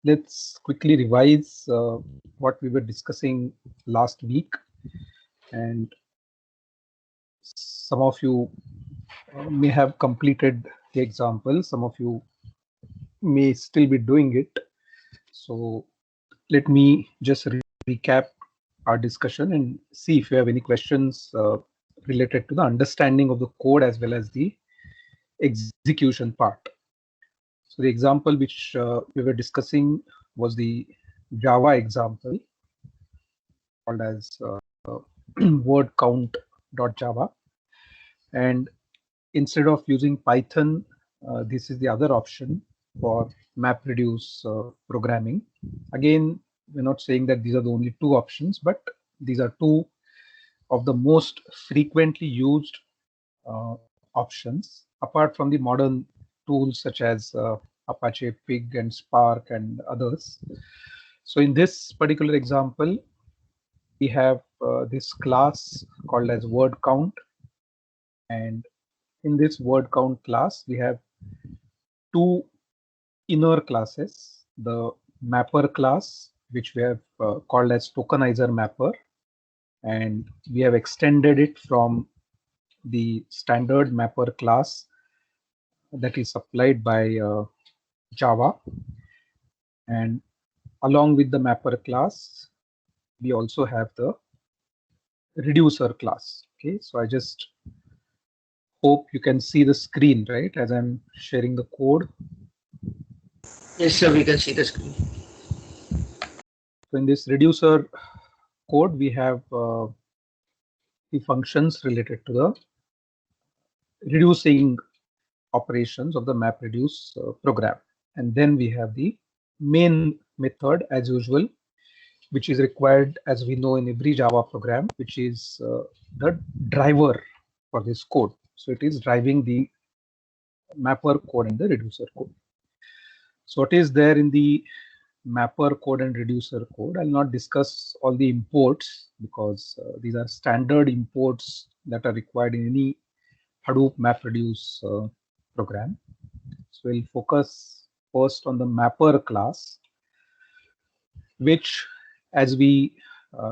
let's quickly revise what we were discussing last week. And some of you may have completed the example, some of you may still be doing it. So let me just recap our discussion and see if you have any questions related to the understanding of the code as well as the execution part. So the example which we were discussing was the Java example called as word count.java. And instead of using Python, this is the other option for MapReduce programming. Again, we're not saying that these are the only two options, but these are two of the most frequently used options, apart from the modern tools such as Apache Pig and Spark and others. So in this particular example, we have this class called as word count, and in this word count class we have two inner classes: the mapper class, which we have called as tokenizer mapper, and we have extended it from the standard mapper class that is supplied by Java. And along with the mapper class, we also have the reducer class. Okay, so I just hope you can see the screen, right, as I'm sharing the code. Yes, sir, we can see the screen. So in this reducer code, we have the functions related to the reducing operations of the MapReduce program. And then we have the main method as usual, which is required, as we know, in every Java program, which is the driver for this code. So it is driving the mapper code and the reducer code. So what is there in the mapper code and reducer code? I'll not discuss all the imports because these are standard imports that are required in any Hadoop MapReduce program. So we'll focus first on the mapper class, which, as we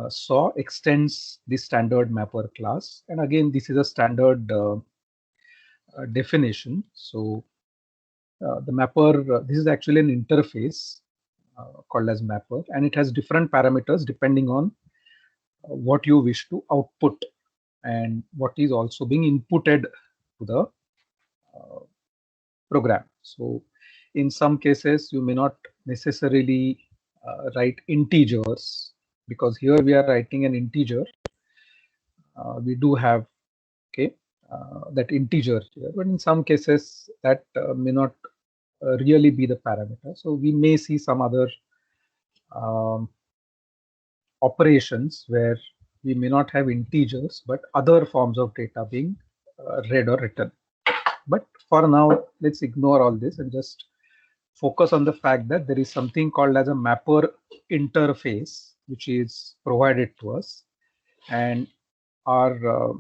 saw, extends the standard mapper class. And again, this is a standard definition. So the mapper, this is actually an interface called as mapper, and it has different parameters depending on what you wish to output and what is also being inputted to the program. So in some cases, you may not necessarily write integers, because here we are writing an integer. We do have that integer here, but in some cases that may not really be the parameter. So we may see some other operations where we may not have integers, but other forms of data being read or written. But for now, let's ignore all this and just focus on the fact that there is something called as a mapper interface, which is provided to us. And our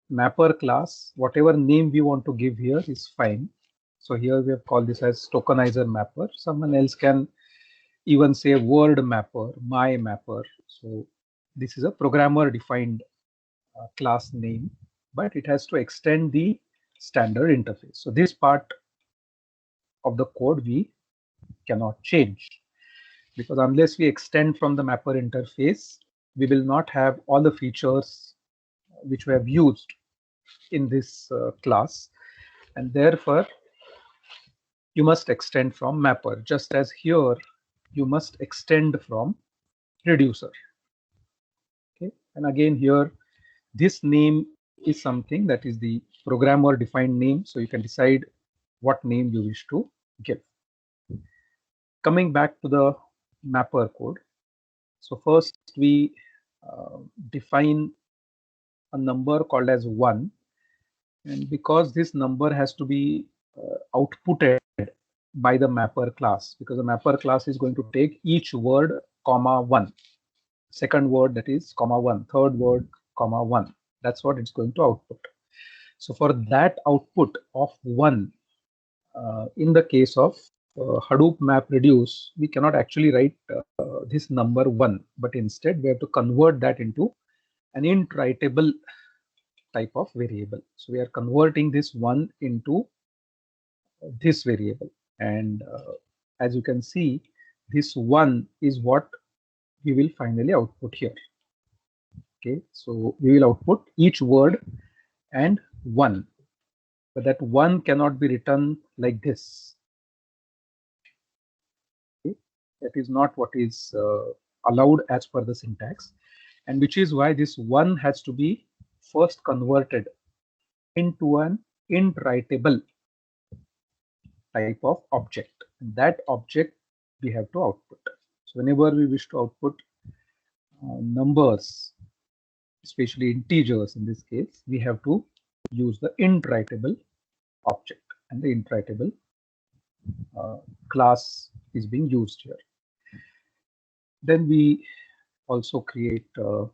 mapper class, whatever name we want to give here is fine. So here we have called this as tokenizer mapper. Someone else can even say word mapper, my mapper. So this is a programmer defined class name, but it has to extend the standard interface. So this part of the code we cannot change, because unless we extend from the mapper interface, we will not have all the features which we have used in this class. And therefore, you must extend from mapper, just as here you must extend from reducer. Okay, and again here, this name is something that is the programmer defined name, so you can decide what name you wish to give. Coming back to the mapper code, so first we define a number called as 1, and because this number has to be outputted by the mapper class, because the mapper class is going to take each word comma 1, second word that is comma 1, third word comma 1. That's what it's going to output. So for that output of 1, in the case of Hadoop map reduce, we cannot actually write this number 1, but instead we have to convert that into an int writable type of variable. So we are converting this 1 into this variable, and as you can see, this 1 is what we will finally output here. Okay, so we will output each word and 1, but that 1 cannot be written like this. Okay, that is not what is allowed as per the syntax, and which is why this 1 has to be first converted into an int writable type of object. And that object we have to output. So whenever we wish to output numbers, especially integers in this case, we have to use the int writable object, and the int writable class is being used here. Then we also create a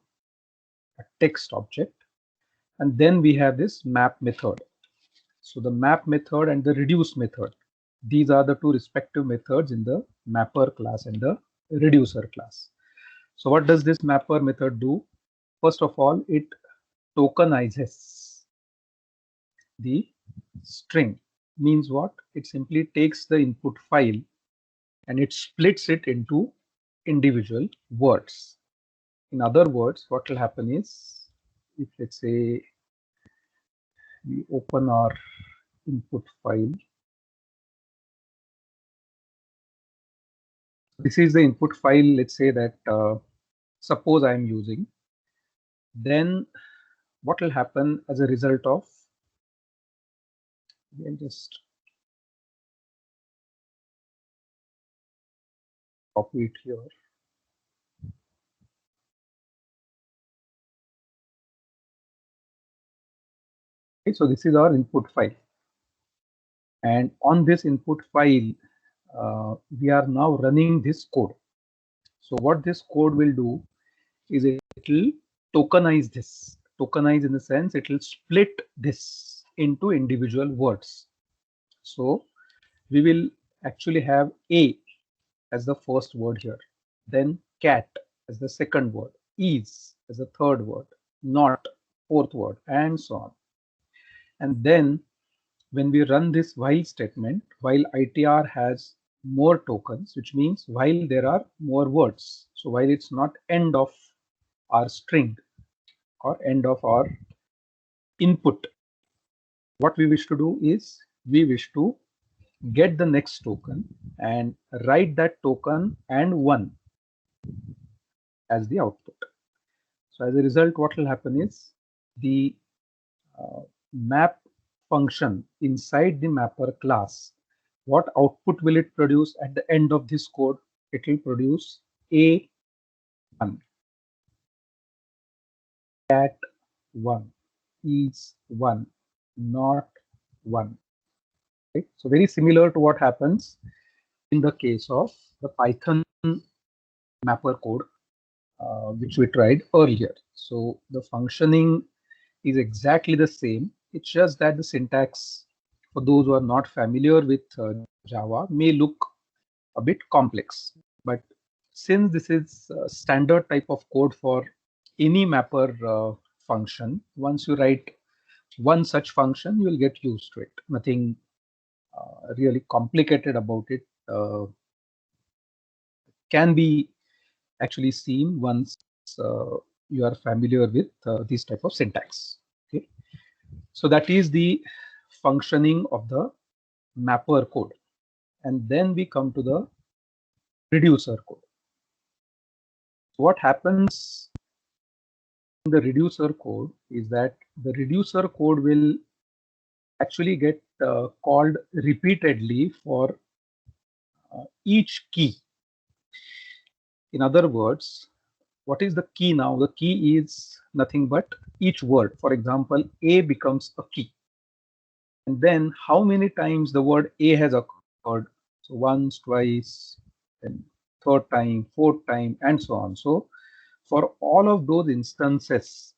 text object, and then we have this map method. So the map method and the reduce method, these are the two respective methods in the mapper class and the reducer class. So what does this mapper method do? First of all, it tokenizes the string. Means what? It simply takes the input file and it splits it into individual words. In other words, what will happen is, if let's say we open our input file, this is the input file, let's say that suppose I am using, then what will happen as a result of, we'll just copy it here. Okay, so this is our input file, and on this input file we are now running this code. So what this code will do is it will tokenize this. Tokenize in the sense it will split this into individual words. So we will actually have A as the first word here, then cat as the second word, is as the third word, not fourth word, and so on. And then when we run this while statement, while ITR has more tokens, which means while there are more words. So while it's not end of our string or end of our input, what we wish to do is we wish to get the next token and write that token and 1 as the output. So as a result, what will happen is the map function inside the mapper class, what output will it produce at the end of this code? It will produce A1, cat 1, is 1, not 1. Right? So very similar to what happens in the case of the Python mapper code, which we tried earlier. So the functioning is exactly the same. It's just that the syntax, for those who are not familiar with Java, may look a bit complex. But since this is a standard type of code for any mapper function, once you write one such function, you will get used to it. Nothing really complicated about it can be actually seen once you are familiar with this type of syntax. Okay, so that is the functioning of the mapper code, and then we come to the reducer code. What happens in the reducer code is that the reducer code will actually get called repeatedly for each key. In other words, what is the key now? The key is nothing but each word. For example, A becomes a key. And then how many times the word A has occurred? So once, twice, then third time, fourth time, and so on. So for all of those instances,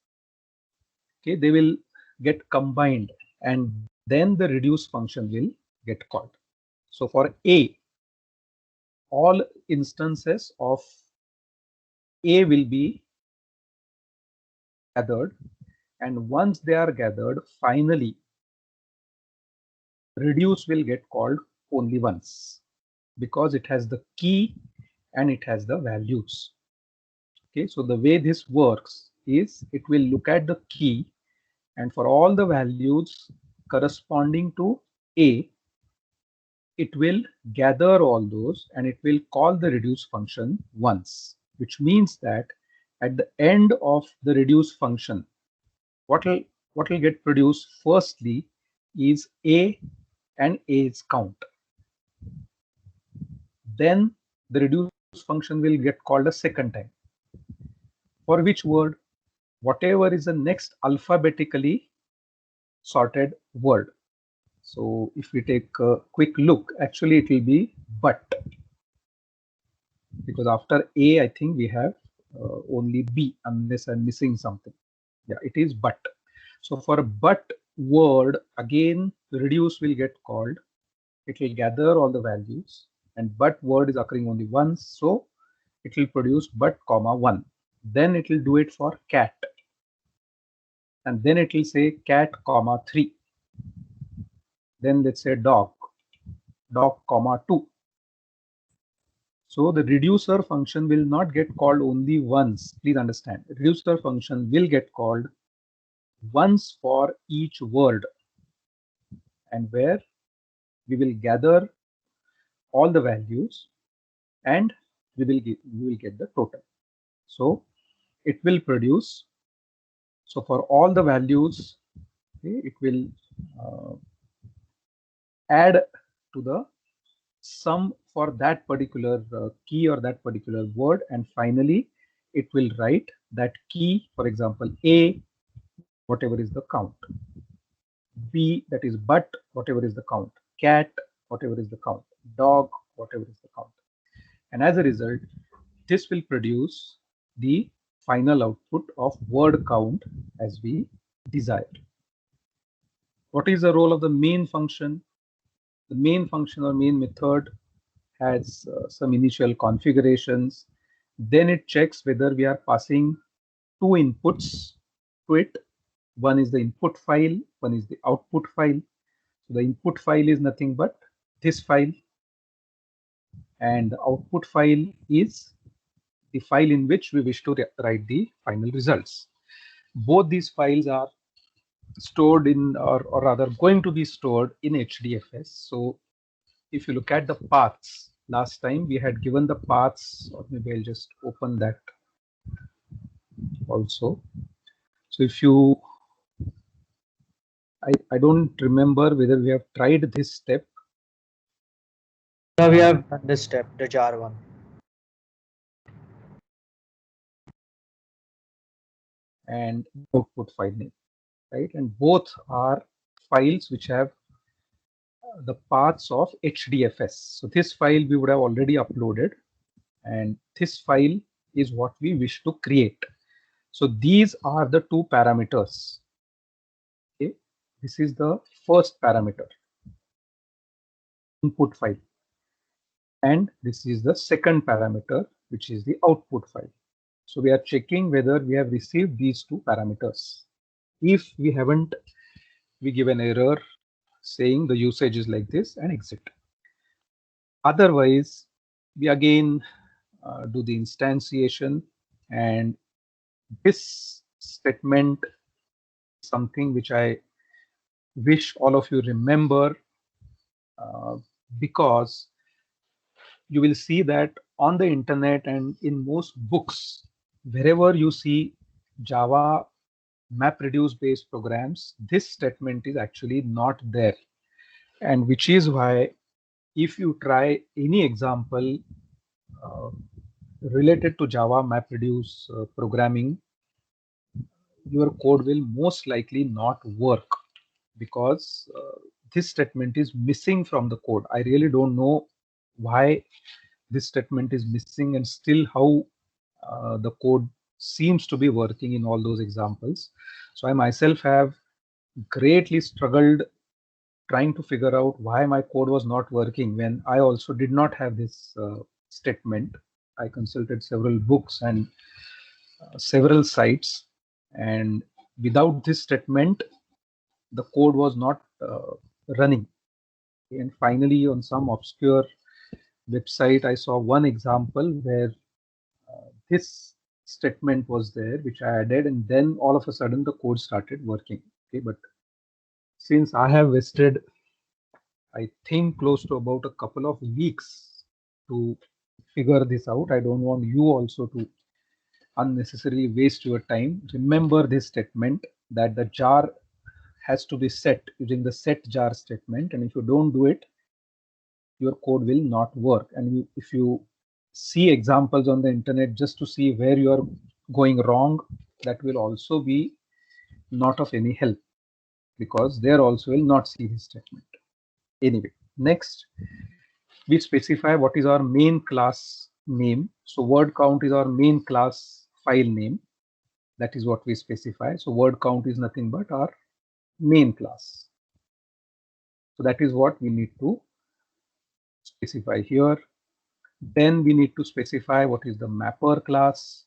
okay, they will get combined and then the reduce function will get called. So for A, all instances of A will be gathered, and once they are gathered, finally reduce will get called only once because it has the key and it has the values. Okay, so the way this works is it will look at the key, and for all the values corresponding to A, it will gather all those and it will call the reduce function once, which means that at the end of the reduce function, what will get produced firstly is A and A's count. Then the reduce function will get called a second time. For which word? Whatever is the next alphabetically sorted word. So if we take a quick look, actually it will be but, because after A, I think we have only B, unless I'm missing something. Yeah, it is but. So for a but word, again, reduce will get called. It will gather all the values, and but word is occurring only once, so it will produce but comma 1. Then it will do it for cat, and then it will say cat comma 3. Then let's say dog comma 2. So the reducer function will not get called only once. Please understand, reducer function will get called once for each word, and where we will gather all the values and we will get the total. So it will produce. So for all the values, okay, it will add to the sum for that particular key or that particular word, and finally it will write that key, for example A, whatever is the count, B, that is but, whatever is the count, cat, whatever is the count, dog, whatever is the count, and as a result this will produce the final output of word count as we desired. What is the role of the main function? The main function or main method has some initial configurations. Then it checks whether we are passing two inputs to it. One is the input file, one is the output file. So the input file is nothing but this file, and the output file is the file in which we wish to write the final results. Both these files are stored in, or rather going to be stored in HDFS. So if you look at the paths, last time we had given the paths, or maybe I'll just open that also. So if you, I don't remember whether we have tried this step. Now we have done this step, the jar one. And output file name, right? And both are files which have the paths of HDFS. So this file we would have already uploaded, and this file is what we wish to create. So these are the two parameters. Okay, this is the first parameter, input file, and this is the second parameter, which is the output file. So we are checking whether we have received these two parameters. If we haven't, we give an error saying the usage is like this and exit. Otherwise, we again do the instantiation, and this statement is something which I wish all of you remember, because you will see that on the internet and in most books, wherever you see Java MapReduce based programs, this statement is actually not there. And which is why if you try any example related to Java MapReduce programming, your code will most likely not work, because this statement is missing from the code. I really don't know why this statement is missing, and still how the code seems to be working in all those examples. So I myself have greatly struggled trying to figure out why my code was not working when I also did not have this statement. I consulted several books and several sites, and without this statement, the code was not running. And finally, on some obscure website, I saw one example where this statement was there, which I added, and then all of a sudden the code started working. Okay, but since I have wasted, I think, close to about a couple of weeks to figure this out, I don't want you also to unnecessarily waste your time. Remember this statement, that the jar has to be set using the set jar statement, and if you don't do it, your code will not work. And if you see examples on the internet just to see where you are going wrong, that will also be not of any help, because there also will not see this statement. Anyway, next we specify what is our main class name. So word count is our main class file name. That is what we specify. So word count is nothing but our main class. So that is what we need to specify here. Then we need to specify what is the mapper class.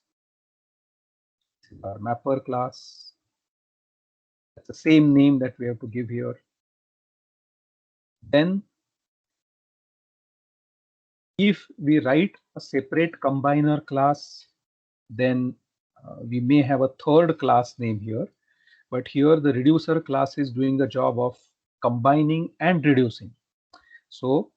Our mapper class. That's the same name that we have to give here. Then if we write a separate combiner class, then we may have a third class name here. But here the reducer class is doing the job of combining and reducing. So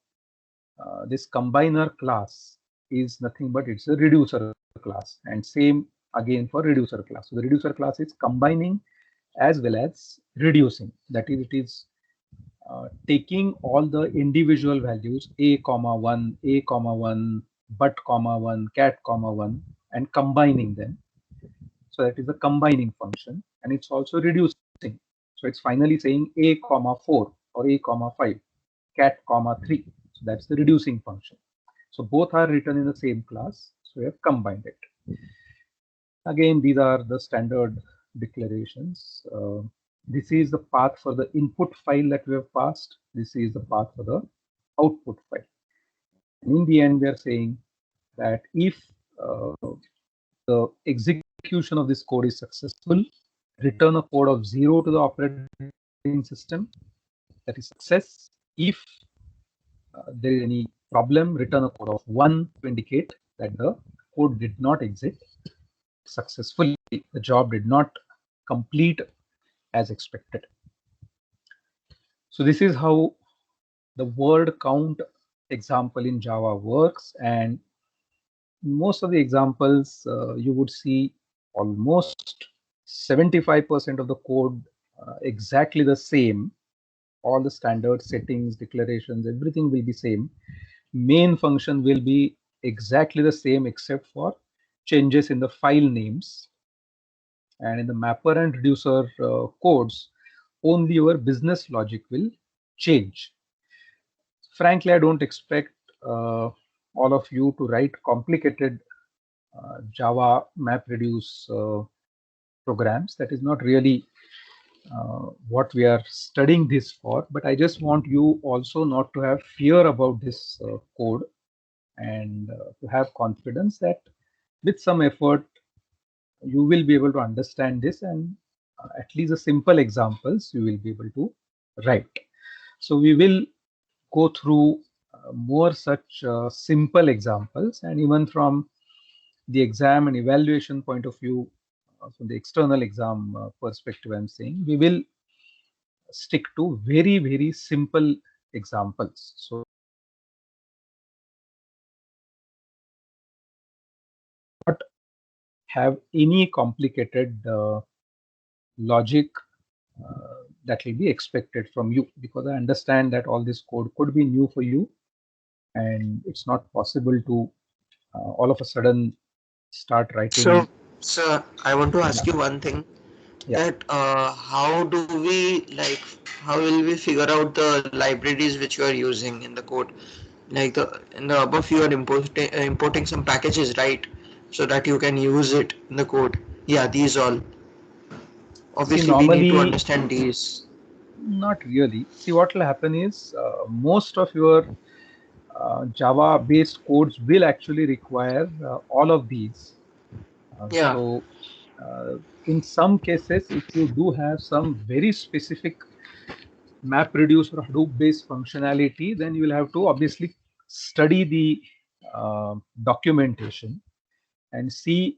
this combiner class is nothing but it's a reducer class, and same again for reducer class. So the reducer class is combining as well as reducing. That is, it is taking all the individual values a comma 1, a comma 1, but comma 1, cat comma 1, and combining them. So that is the combining function, and it's also reducing. So it's finally saying a comma 4 or a comma 5, cat comma 3. So that's the reducing function. So both are written in the same class. So we have combined it. Again, these are the standard declarations. This is the path for the input file that we have passed. This is the path for the output file. And in the end, we are saying that if the execution of this code is successful, return a code of 0 to the operating system. That is success. If there is any problem, return a code of 1 to indicate that the code did not exit successfully. The job did not complete as expected. So this is how the word count example in Java works, and most of the examples you would see almost 75% of the code exactly the same. All the standard settings, declarations, everything will be same. Main function will be exactly the same except for changes in the file names. And in the mapper and reducer codes, only your business logic will change. Frankly, I don't expect all of you to write complicated Java MapReduce programs. That is not really what we are studying this for, but I just want you also not to have fear about this code, and to have confidence that with some effort you will be able to understand this, and at least the simple examples you will be able to write. So we will go through more such simple examples, and even from the exam and evaluation point of view, from the external exam perspective, I'm saying we will stick to very, very simple examples. So not have any complicated logic that will be expected from you, because I understand that all this code could be new for you, and it's not possible to all of a sudden start writing. So I want to ask you one thing. Yeah. That how do we like, how will we figure out the libraries which you are using in the code? Like in the above you are importing some packages, right? So that you can use it in the code. Yeah, these all. See, Obviously, we need to normally, understand these. not really. See, what will happen is most of your Java-based codes will actually require all of these. Yeah. So, in some cases, if you do have some very specific MapReduce or Hadoop-based functionality, then you will have to obviously study the documentation and see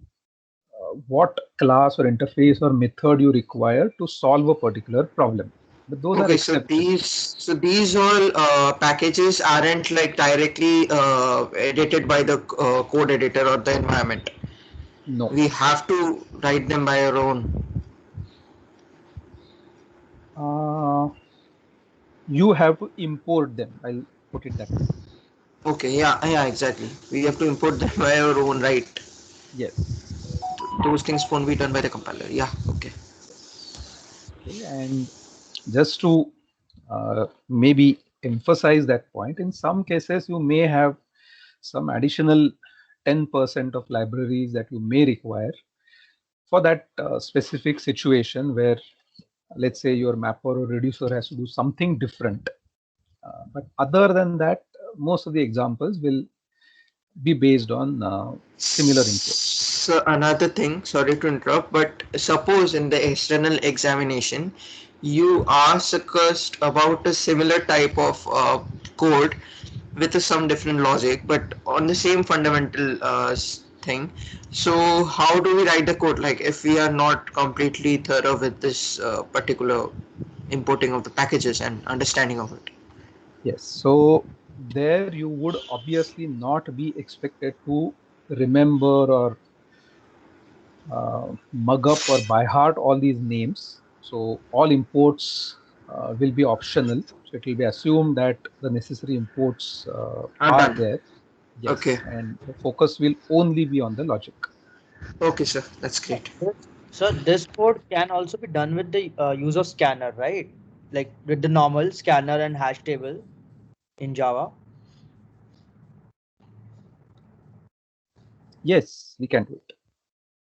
what class or interface or method you require to solve a particular problem. But those are Okay, so exceptions. these all packages aren't like directly edited by the code editor or the environment. No. We have to write them by our own. Uh, you have to import them. I'll put it that way. Okay, yeah, exactly. We have to import them by our own, right? Yes. Those things won't be done by the compiler. Yeah, okay. Yes. Okay. And just to maybe emphasize that point, in some cases, you may have some additional 10% of libraries that you may require for that specific situation where, let's say, your mapper or reducer has to do something different. But other than that, most of the examples will be based on similar imports. So another thing, sorry to interrupt, but suppose in the external examination, you are asked about a similar type of code with some different logic, but on the same fundamental thing. So how do we write the code? Like if we are not completely thorough with this particular importing of the packages and understanding of it. Yes. So there you would obviously not be expected to remember or mug up or by heart all these names. So all imports will be optional. So it will be assumed that the necessary imports Are are done. there. Okay. Yes, and the focus will only be on the logic. Okay, sir. That's great. So this code can also be done with the use of scanner, right? Like with the normal scanner and hash table in Java. Yes, we can do it.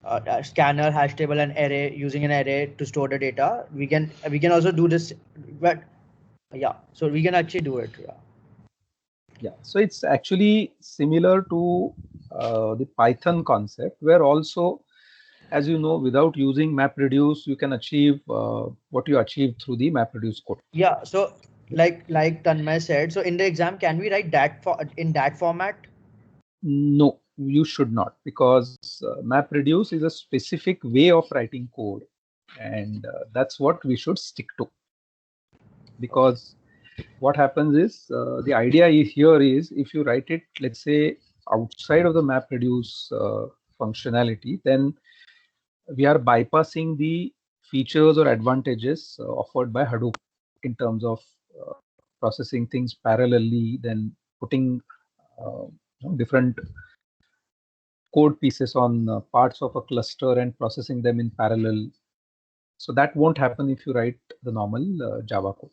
A scanner, hash table, and array, using an array to store the data. We can also do this, but yeah. So we can actually do it. Yeah. Yeah, so it's actually similar to the Python concept, where also, as you know, without using MapReduce, you can achieve what you achieve through the MapReduce code. Yeah. So like Tanmay said, so in the exam, can we write that for in that format? No, you should not, because MapReduce is a specific way of writing code, and that's what we should stick to. Because what happens is the idea here is if you write it, let's say, outside of the MapReduce functionality, then we are bypassing the features or advantages offered by Hadoop in terms of uh, processing things parallelly, then putting different code pieces on parts of a cluster and processing them in parallel. So that won't happen if you write the normal Java code.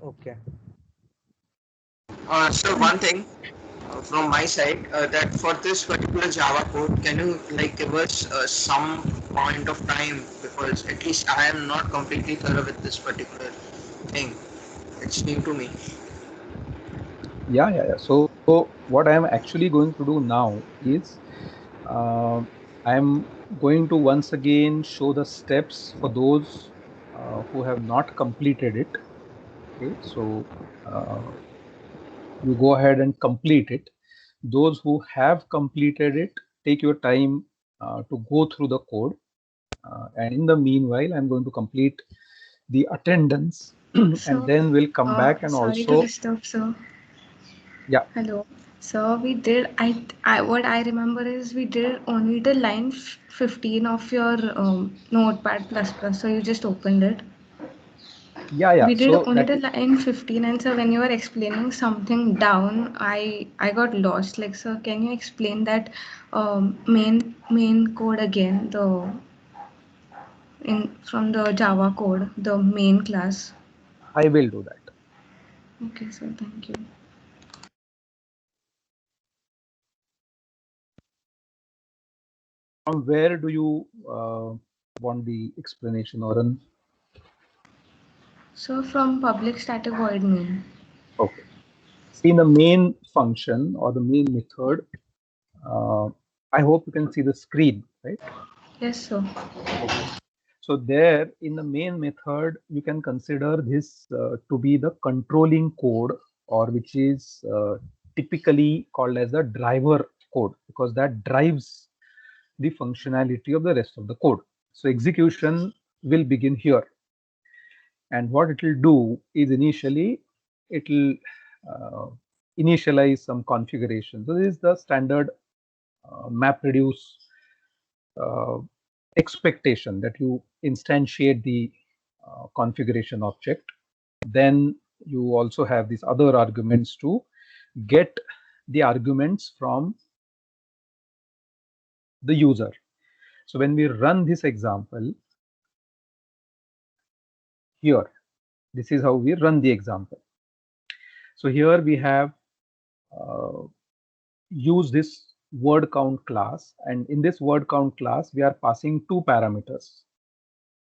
Okay. So one thing from my side that for this particular Java code, can you like give us some point of time, because at least I am not completely thorough with this particular thing. It's new to me. Yeah. So what I am actually going to do now is uh, I am going to once again show the steps for those who have not completed it. Okay, so you go ahead and complete it. Those who have completed it, take your time to go through the code. And in the meanwhile, I'm going to complete the attendance and So, then we'll come back and sorry to also, disturb, sir. yeah, Hello. So we did. What I remember is we did only the line 15 of your Notepad plus plus. So you just opened it. yeah. We did So only that the line 15, and so when you were explaining something down, I got lost. Like, sir, can you explain that main code again? The in from the Java code, the main class. I will do that. Okay, sir. Thank you. From where do you want the explanation, Oren? So from public static void main. Okay. See, in the main function or the main method, I hope you can see the screen, right? Yes, sir. Okay. So there in the main method, you can consider this to be the controlling code, or which is typically called as the driver code, because that drives the functionality of the rest of the code. So execution will begin here. And what it will do is initially, it will initialize some configuration. So this is the standard MapReduce uh, expectation, that you instantiate the configuration object. Then you also have these other arguments to get the arguments from the user. So when we run this example here, this is how we run the example. So here we have used this word count class, and in this word count class we are passing two parameters.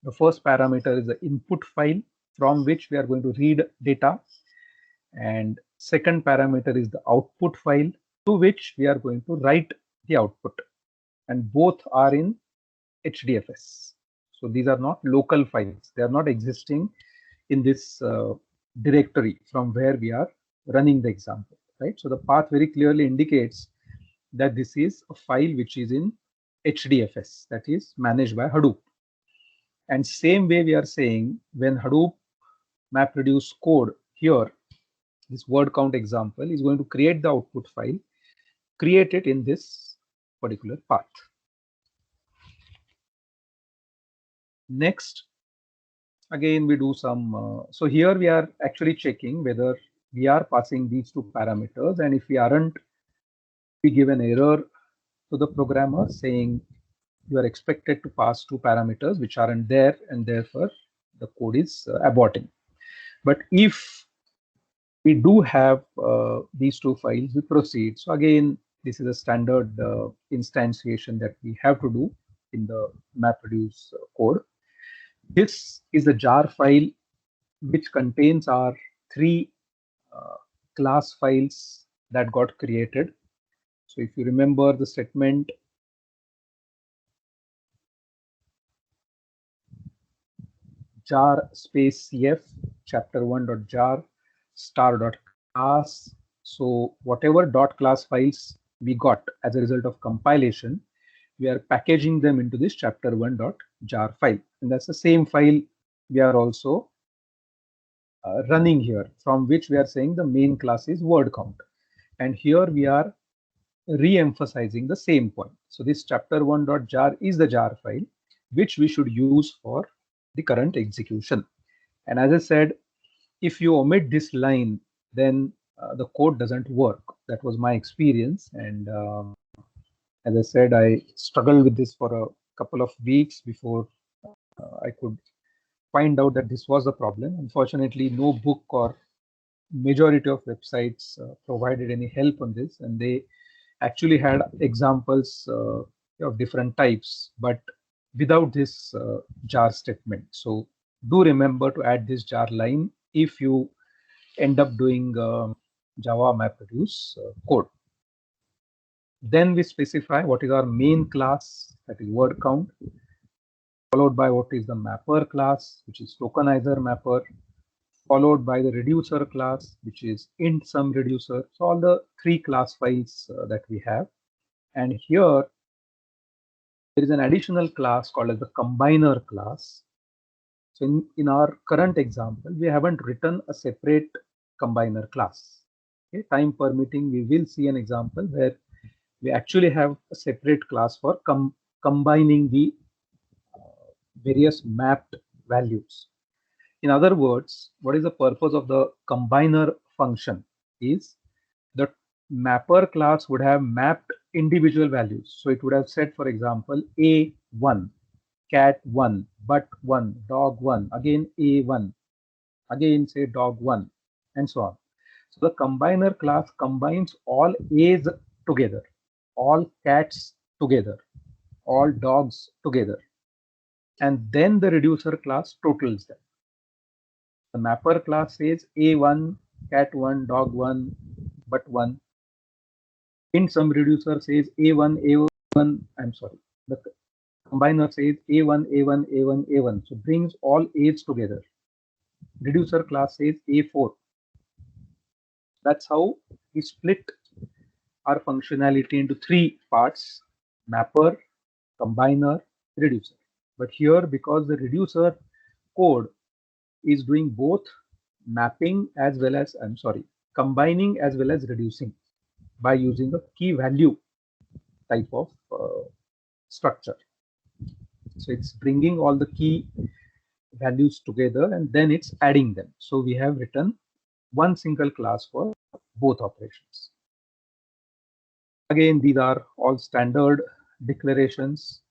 The first parameter is the input file from which we are going to read data, and second parameter is the output file to which we are going to write the output, and both are in HDFS. So these are not local files, they are not existing in this directory from where we are running the example, right? So the path very clearly indicates that this is a file which is in HDFS, that is managed by Hadoop. And same way we are saying, when Hadoop MapReduce code here, this word count example is going to create the output file, create it in this particular path. Next, again we do some, so here we are actually checking whether we are passing these two parameters, and if we aren't, we give an error to the programmer saying you are expected to pass two parameters which aren't there, and therefore the code is aborting. But if we do have these two files, we proceed. So again, this is a standard instantiation that we have to do in the MapReduce code. This is a jar file which contains our three class files that got created. So if you remember the statement, jar space cf chapter1.jar star.class. So whatever dot class files we got as a result of compilation, we are packaging them into this chapter1.jar file, and that's the same file we are also running here, from which we are saying the main class is word count, and here we are re-emphasizing the same point. So this chapter1.jar is the jar file which we should use for the current execution. And as I said, if you omit this line, then the code doesn't work. That was my experience, and as I said, I struggled with this for a couple of weeks before I could find out that this was the problem. Unfortunately, no book or majority of websites provided any help on this, and they actually had examples of different types, but without this jar statement. So do remember to add this jar line if you end up doing Java MapReduce code. Then we specify what is our main class, that is word count, followed by what is the mapper class, which is tokenizer mapper, followed by the reducer class, which is int sum reducer. So all the three class files that we have. And here there is an additional class called as the combiner class. So in our current example, we haven't written a separate combiner class. Okay, time permitting, we will see an example where we actually have a separate class for combining the various mapped values. In other words, what is the purpose of the combiner function is the mapper class would have mapped individual values. So it would have said, for example, A1, cat 1, butt 1, dog 1, again A1, again say dog 1, and so on. So the combiner class combines all A's together, all cats together, all dogs together, and then the reducer class totals them. The mapper class says A1 cat 1, dog 1, but 1. In some reducer says A1, A1, I'm sorry, the combiner says A1, A1, A1, A1. So brings all A's together. Reducer class says A4. That's how we split our functionality into three parts: mapper, combiner, reducer. But here, because the reducer code is doing both mapping as well as, I'm sorry, combining as well as reducing by using a key value type of structure. So it's bringing all the key values together and then it's adding them. So we have written one single class for both operations. Again, these are all standard declarations,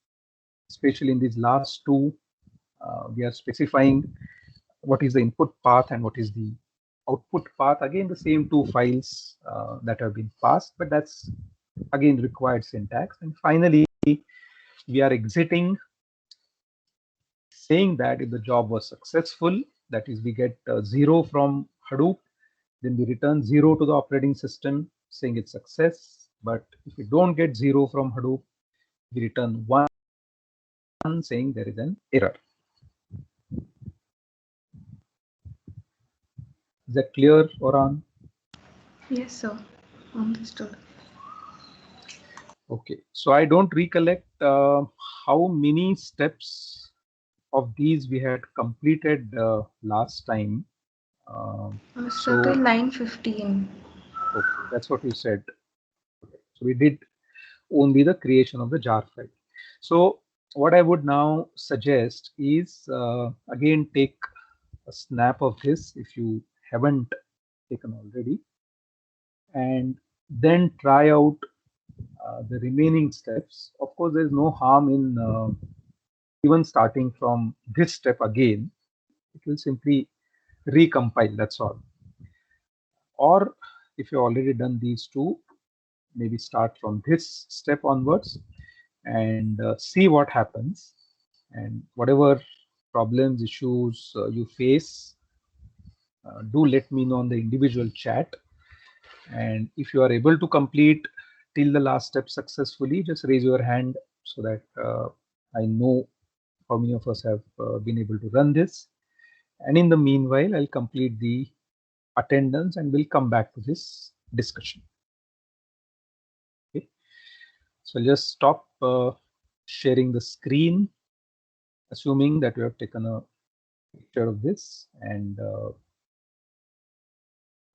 especially in these last two. We are specifying what is the input path and what is the output path. Again, the same two files that have been passed, but that's again required syntax. And finally, we are exiting saying that if the job was successful, that is, we get 0 from Hadoop, then we return 0 to the operating system saying it's success. But if we don't get 0 from Hadoop, we return 1 saying there is an error. Is that clear, Oran? Yes, sir. Understood. Okay, so I don't recollect how many steps of these we had completed last time. So till line 15. Okay, that's what you said. Okay. So we did only the creation of the jar file. So what I would now suggest is again take a snap of this if you haven't taken already, and then try out the remaining steps. Of course, there is no harm in even starting from this step again. It will simply recompile, that's all. Or if you've already done these two, maybe start from this step onwards and see what happens. And whatever problems, issues you face, do let me know on the individual chat. And if you are able to complete till the last step successfully, just raise your hand so that I know how many of us have been able to run this. And in the meanwhile, I'll complete the attendance and we'll come back to this discussion. Okay. So I'll just stop sharing the screen, assuming that you have taken a picture of this, and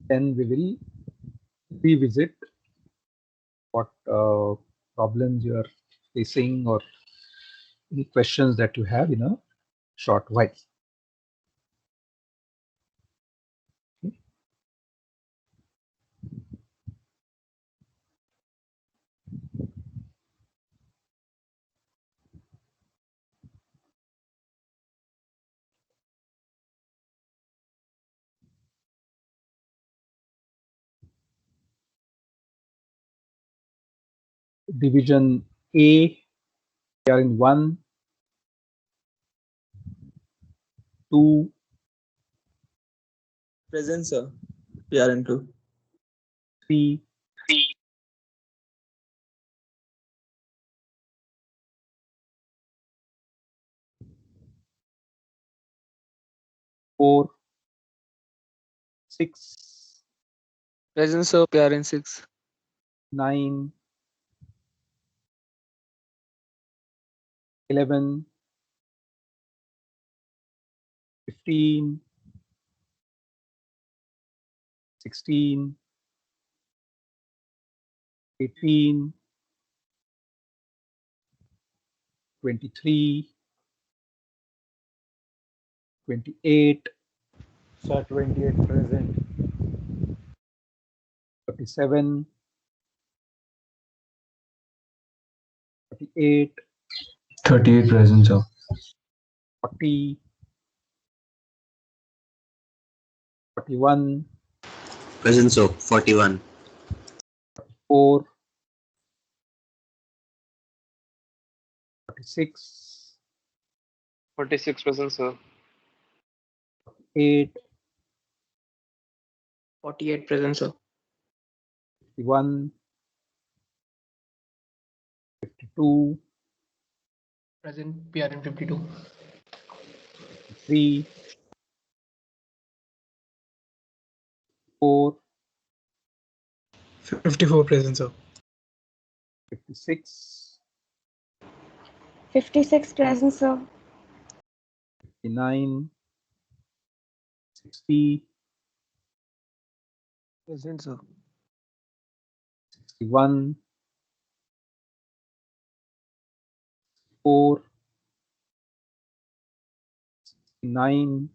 then we will revisit what problems you are facing or any questions that you have in a short while. Okay. Division A, we are in 1, 2, Present, sir. We are in 2. 3, 4, 6, Present, sir. We are in 6. 9, 11, 15, 16, 18, 23, 28, Sir, 28 present. 37, 38, 38 present, sir. 40, 41, Present, sir. 41. 4, 46, 46 present, sir. 8, 48 present, sir. 51, 52, Present PRN 52. 3, 4, 54 present, sir. 56, 56 present, sir. 59, 60, Present, sir. 61, 4, 9,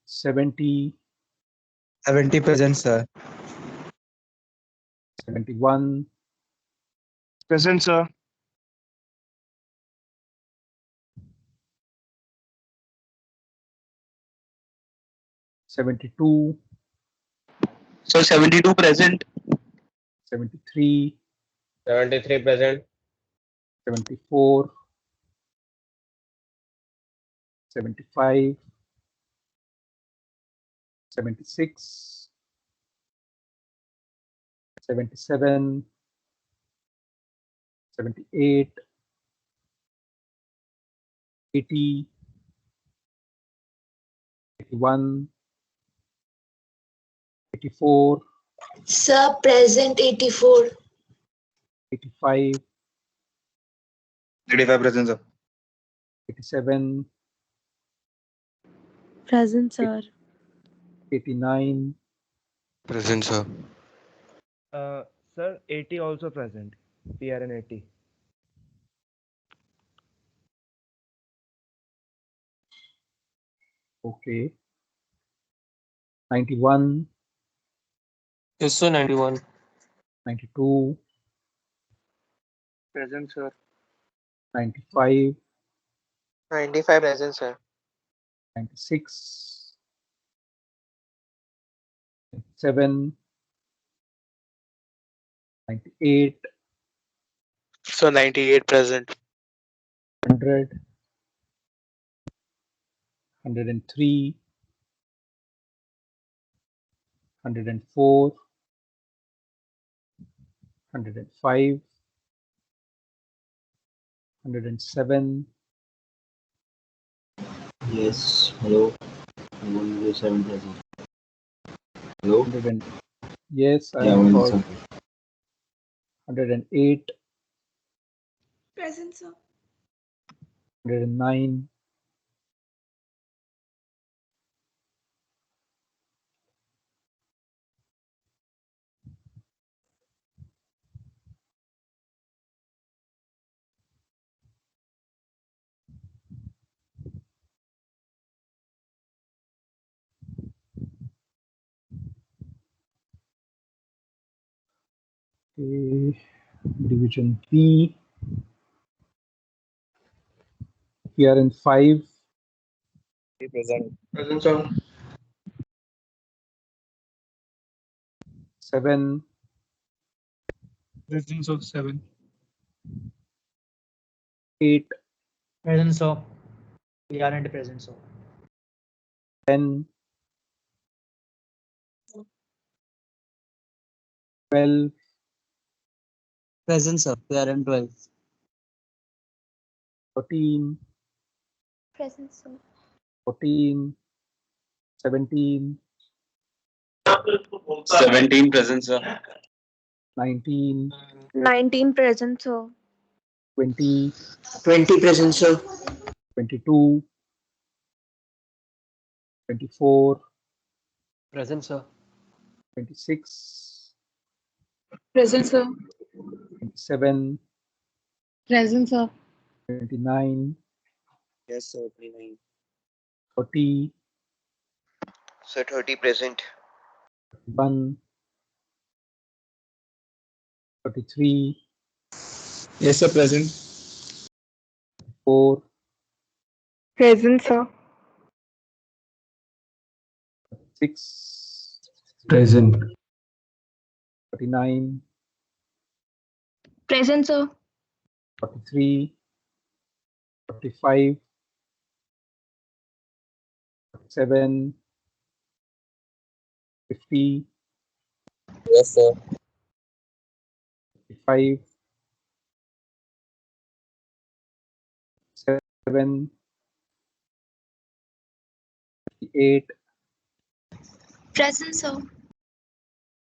70, 70 present, sir. 71, Present, sir. 72, So 72 present. 73, 73 present. 74, 75, 76, 77, 78, 80, 81, 84, Sir, present 84. 85, 85 present, sir. 87, Present, sir. 89, Present, sir. Sir, 80 also present. PRN 80. okay, 91, Yes, sir. 91. 92, Present, sir. 95, 95 present, sir. 96, 7, 98, So 98 present. 100, 103, 104, 105, 107, Yes. Hello. 107 present. Hello. 100 yes, I Yeah, am about 107. 108, Present, sir. 109, okay, division B, we are in 5, Present. Present, sir. 7, Presence of 7. 8, Present, sir. PRN present, sir. 10, 12, Present, sir. PRN 12. 13, Present, sir. 14, 17, 17 present, sir. 19, 19 present, sir. 20, 20 present, sir. 22, 24, Present, sir. 26, Present, sir. 27, Present, sir. 29, Yes, sir. 29. 30, So 30 present. 31, 33, Yes, sir. Present. 4, Present, sir. 6, Present. 39, Present, sir. 43, 45, 47, 50, Yes, sir. 55, 7, 58, Present, sir.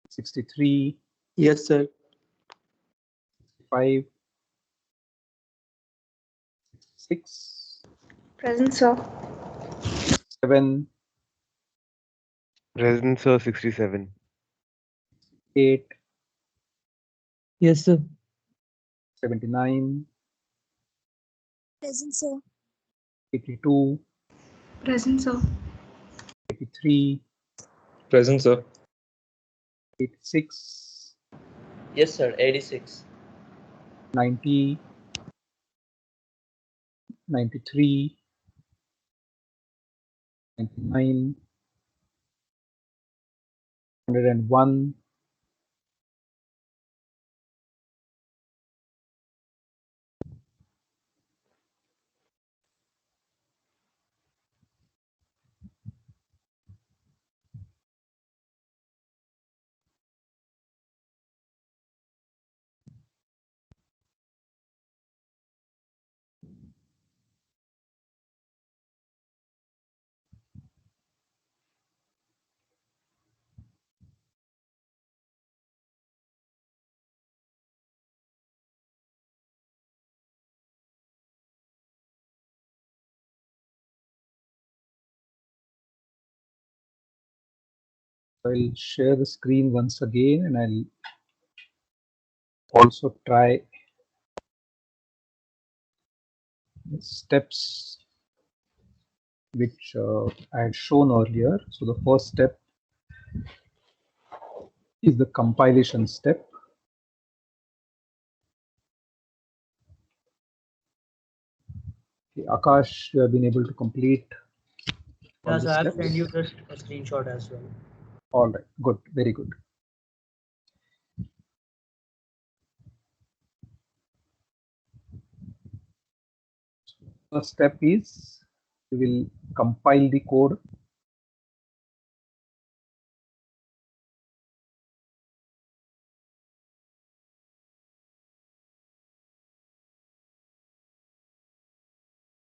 63, Yes, sir. 65, 6, Present, sir. 7, Present, sir. 67. 8, Yes, sir. 79, Present, sir. 82, Present, sir. 83, Present, sir. 86, Yes, sir. 86. 90, 93, 99, 101, 'll share the screen once again, and I'll also try the steps which I had shown earlier. So the first step is the compilation step. Okay, Akash, you have been able to complete all Yes, the I have steps. sent you just a screenshot as well. All right, good, very good. First step is we will compile the code.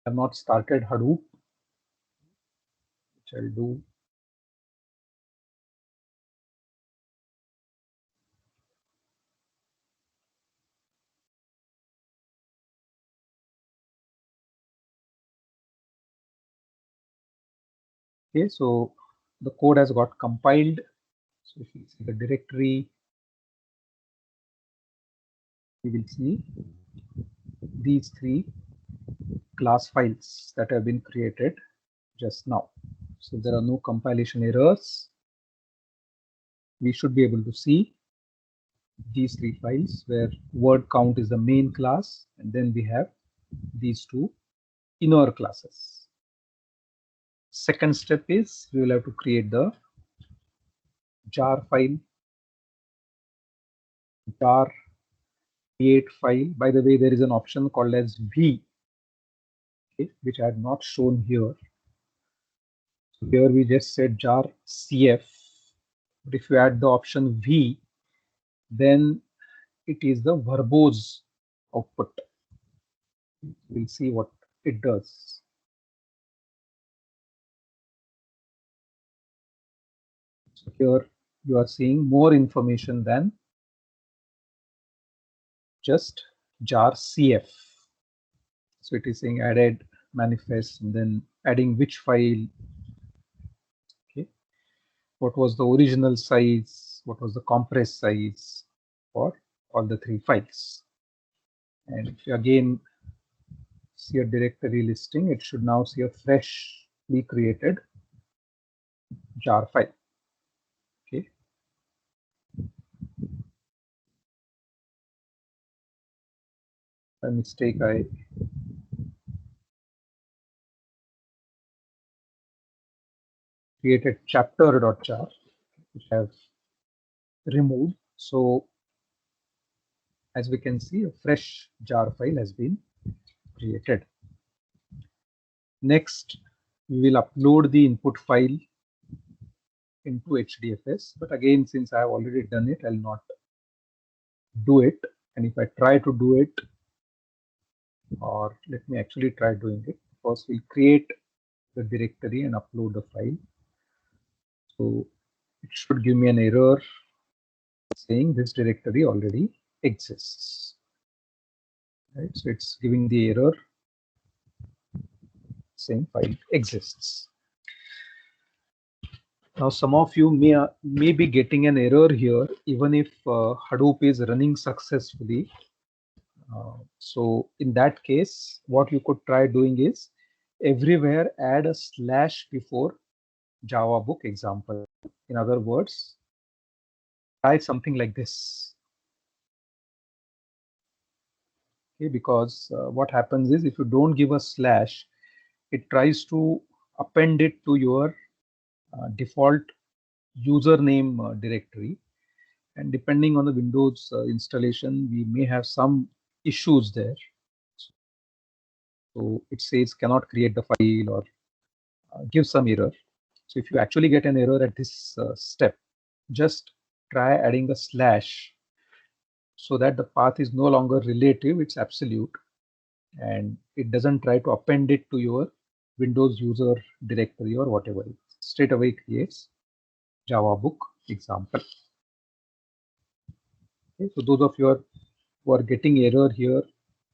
I have not started Hadoop, which I'll do. Okay, so the code has got compiled. So if you see the directory, you will see these three class files that have been created just now. So there are no compilation errors. We should be able to see these three files where word count is the main class, and then we have these two inner classes. Second step is we will have to create the jar file, jar create file. By the way, there is an option called as V, okay, which I had not shown here. So here we just said jar CF, but if you add the option V, then it is the verbose output. We'll see what it does. So here you are seeing more information than just jar CF. So it is saying added manifest and then adding which file. Okay, what was the original size? What was the compressed size for all the three files? And if you again see a directory listing, it should now see a freshly created jar file. Okay. By mistake, I created chapter.jar, which I have removed. So as we can see, a fresh jar file has been created. Next, we will upload the input file into HDFS. But again, since I have already done it, I'll not do it. And if I try to do it, or let me actually try doing it. First, we'll create the directory and upload the file. So it should give me an error saying this directory already exists. Right? So it's giving the error saying file exists. Now some of you may be getting an error here even if Hadoop is running successfully. So in that case, what you could try doing is everywhere add a slash before Java book example. In other words, try something like this. Okay, because what happens is if you don't give a slash, it tries to append it to your default username directory, and depending on the Windows installation, we may have some issues there. So it says cannot create the file or give some error. So if you actually get an error at this step, just try adding a slash so that the path is no longer relative, it's absolute, and it doesn't try to append it to your Windows user directory or whatever. It straight away creates Java book example. Okay, so those of you who are getting error here,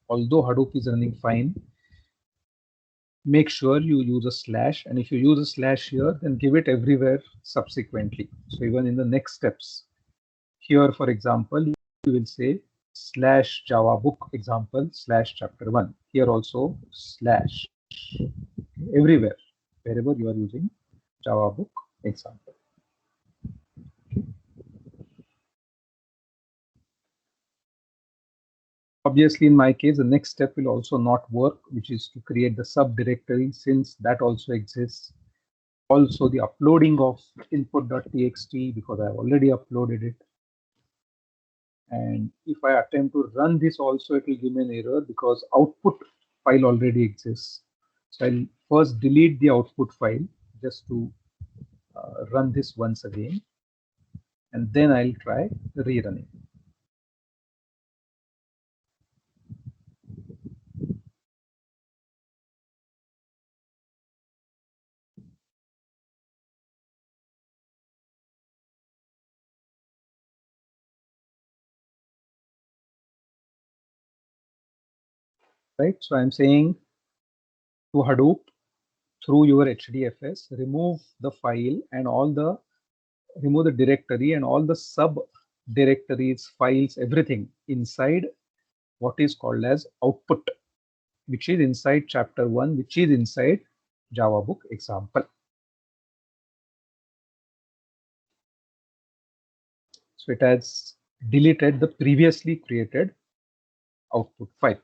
although Hadoop is running fine, make sure you use a slash, and if you use a slash here, then give it everywhere subsequently. So even in the next steps, here for example, you will say slash Java book example slash chapter 1. Here also slash, everywhere wherever you are using Java book example. Obviously, in my case, the next step will also not work, which is to create the subdirectory, since that also exists. Also, the uploading of input.txt, because I have already uploaded it. And if I attempt to run this also, it will give me an error because output file already exists. So I'll first delete the output file just to run this once again, and then I'll try rerunning. Right, so I'm saying to Hadoop through your HDFS, remove the file and remove the directory and all the sub directories, files, everything inside what is called as output, which is inside chapter 1, which is inside Java book example. So it has deleted the previously created output file.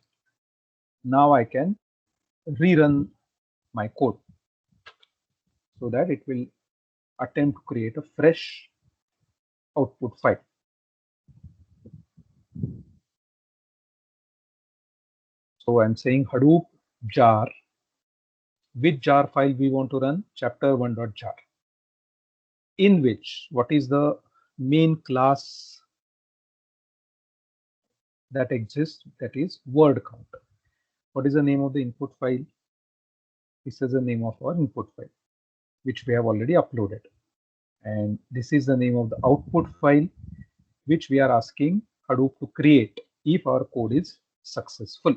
Now I can rerun my code so that it will attempt to create a fresh output file. So I'm saying Hadoop jar, which jar file we want to run, chapter1.jar, in which what is the main class that exists, that is word count. What is the name of the input file? This is the name of our input file, which we have already uploaded. And this is the name of the output file, which we are asking Hadoop to create if our code is successful.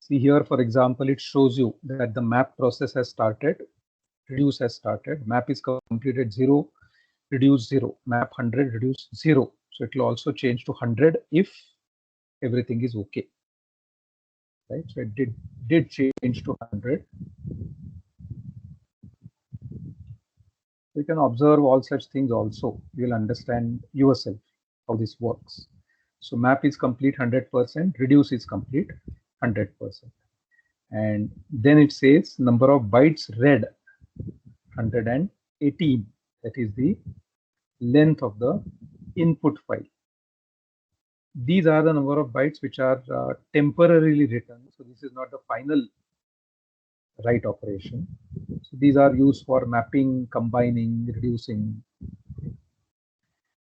See here, for example, it shows you that the map process has started, reduce has started, map is completed 0, reduce 0, map 100, reduce 0. So it will also change to 100 if everything is okay. Right, so it did change to 100. You can observe all such things also. You will understand yourself how this works. So map is complete 100%, reduce is complete 100%. And then it says number of bytes read 118. That is the length of the input file. These are the number of bytes which are temporarily written. So this is not the final write operation. So these are used for mapping, combining, reducing.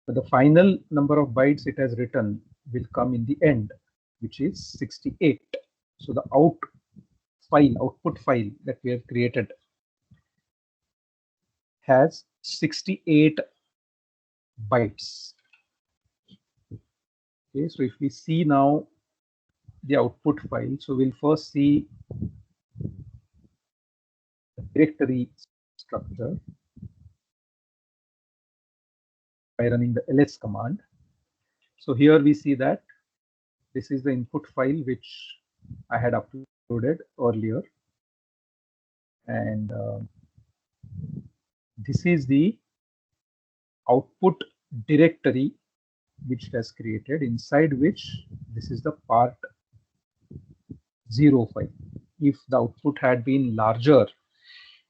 But the final number of bytes it has written will come in the end, which is 68. So the output file that we have created has 68 bytes. Okay, so if we see now the output file, so we'll first see the directory structure by running the ls command. So here we see that this is the input file which I had uploaded earlier, and this is the output directory which it has created, inside which this is the part 0 file. If the output had been larger,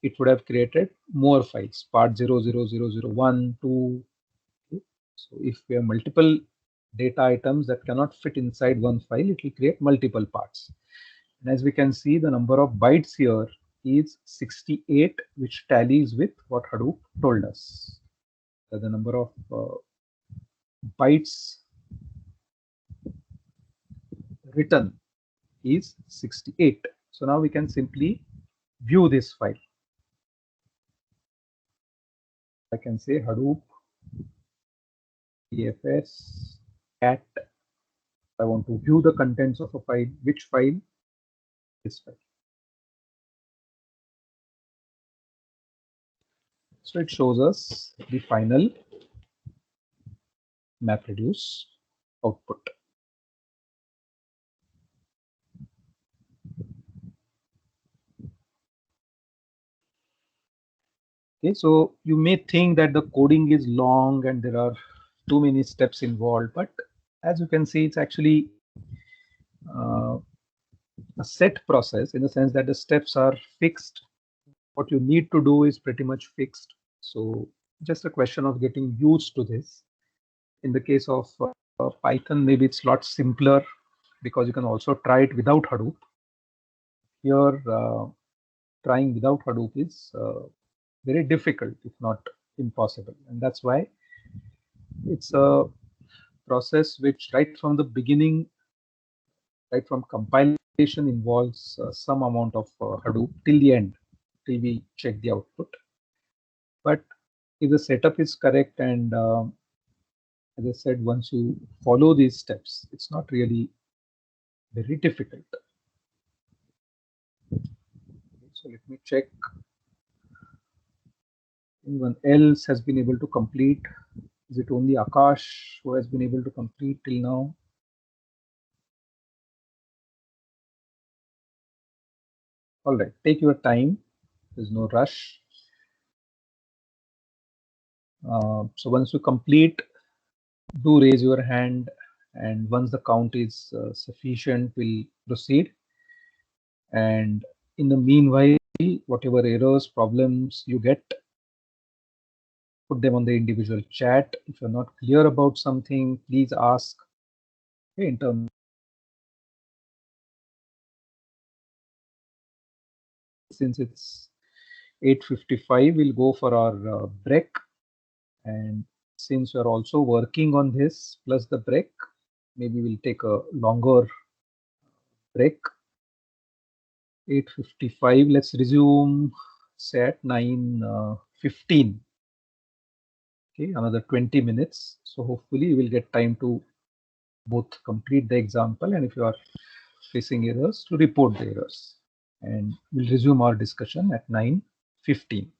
it would have created more files, part 00001, 2. Okay. So if we have multiple data items that cannot fit inside one file, it will create multiple parts. And as we can see, the number of bytes here is 68, which tallies with what Hadoop told us. So the number of bytes written is 68. So now we can simply view this file. I can say Hadoop EFS cat. I want to view the contents of a file. Which file? This file. So it shows us the final MapReduce output. Okay, so you may think that the coding is long and there are too many steps involved, but as you can see, it's actually a set process in the sense that the steps are fixed. What you need to do is pretty much fixed. So just a question of getting used to this. In the case of Python, maybe it's a lot simpler because you can also try it without Hadoop. Here, trying without Hadoop is very difficult, if not impossible. And that's why it's a process which right from the beginning, right from compilation, involves some amount of Hadoop till the end, till we check the output. But if the setup is correct and as I said, once you follow these steps, it's not really very difficult. So let me check. Anyone else has been able to complete? Is it only Akash who has been able to complete till now? All right, take your time. There's no rush. So once you complete, do raise your hand, and once the count is sufficient, we'll proceed. And in the meanwhile, whatever errors, problems you get, put them on the individual chat. If you're not clear about something, please ask. Okay, in terms, since it's 8:55, we'll go for our break. And since you're also working on this plus the break, maybe we'll take a longer break. 8:55. Let's resume say at 9:15. Okay, another 20 minutes. So hopefully you will get time to both complete the example, and if you are facing errors, to report the errors. And we'll resume our discussion at 9:15.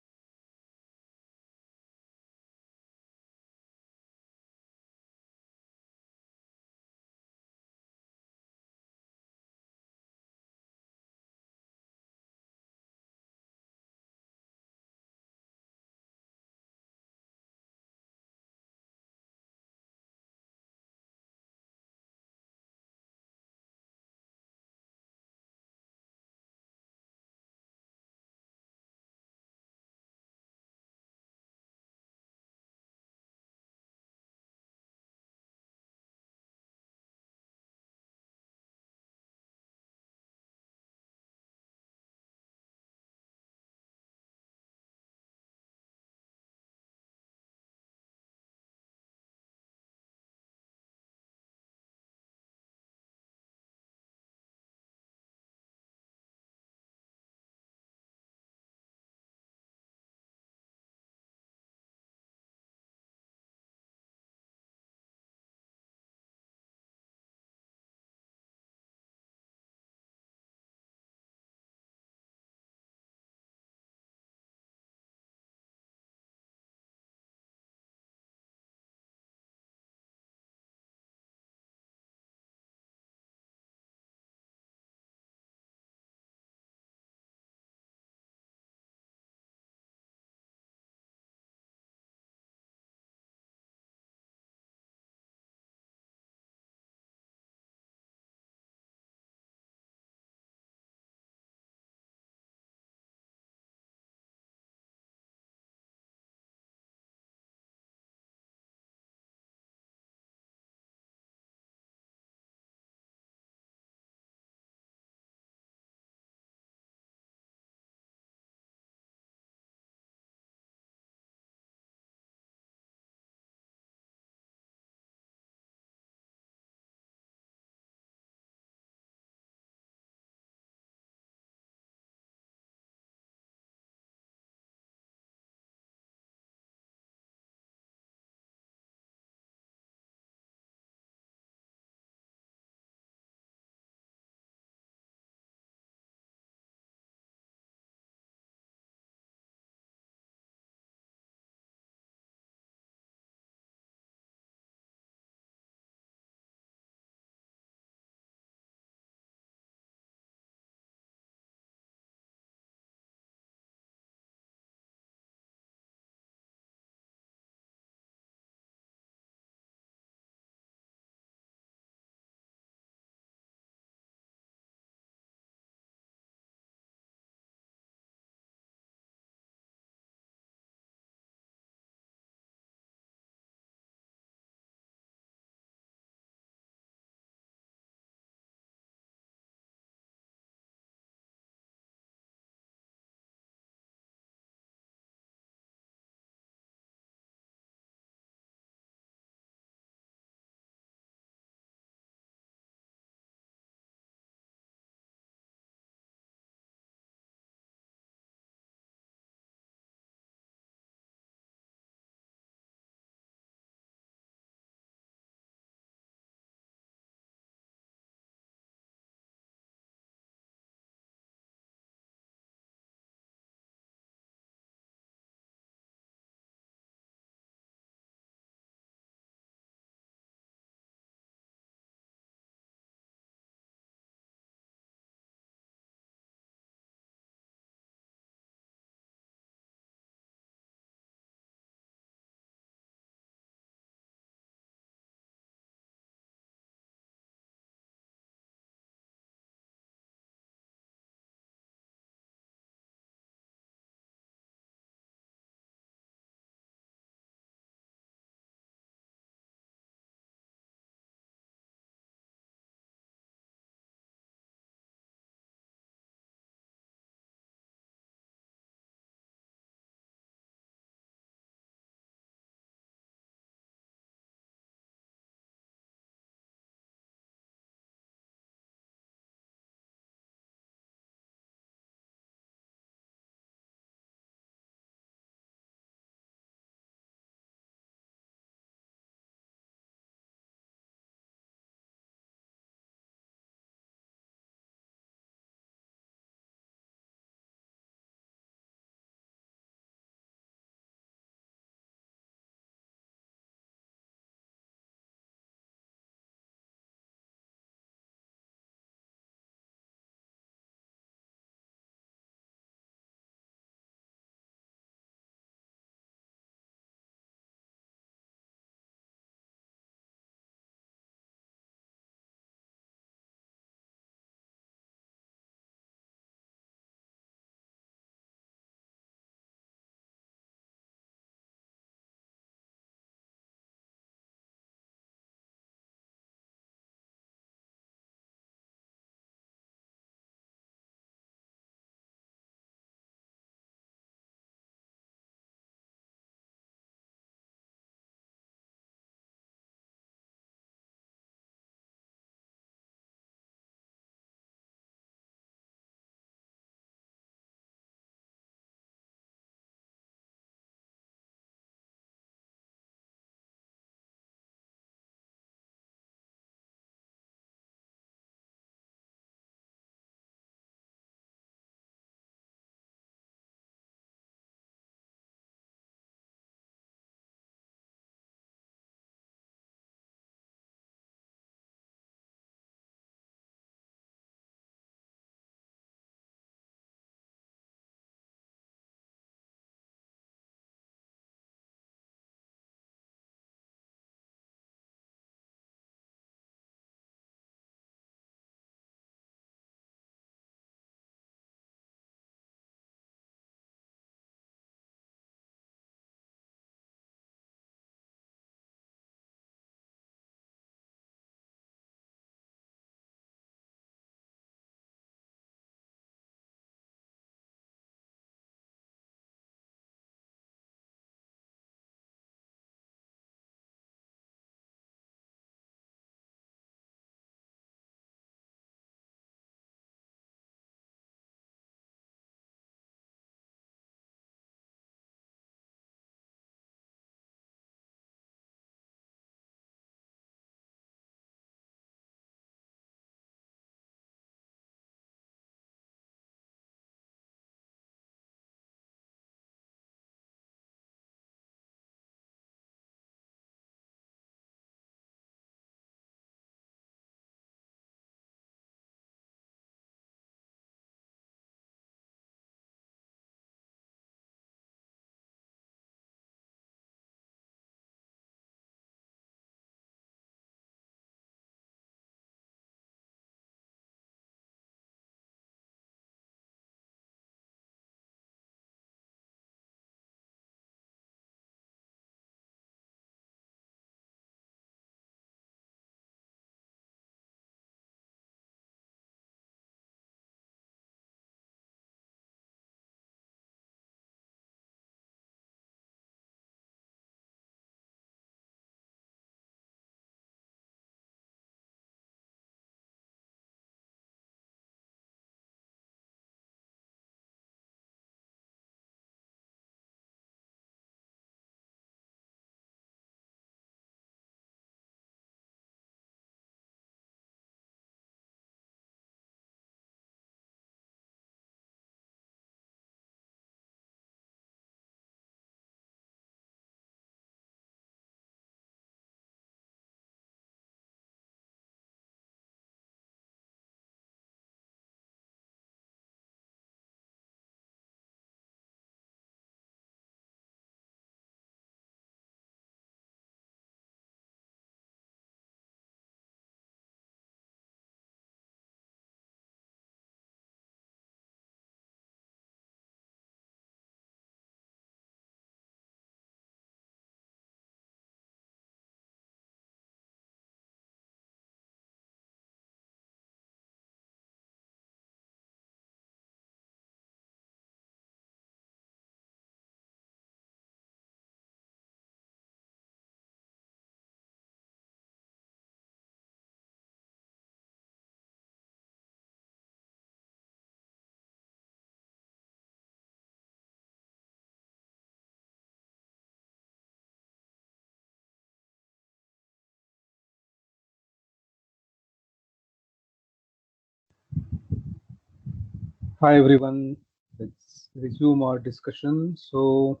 Hi everyone, let's resume our discussion. So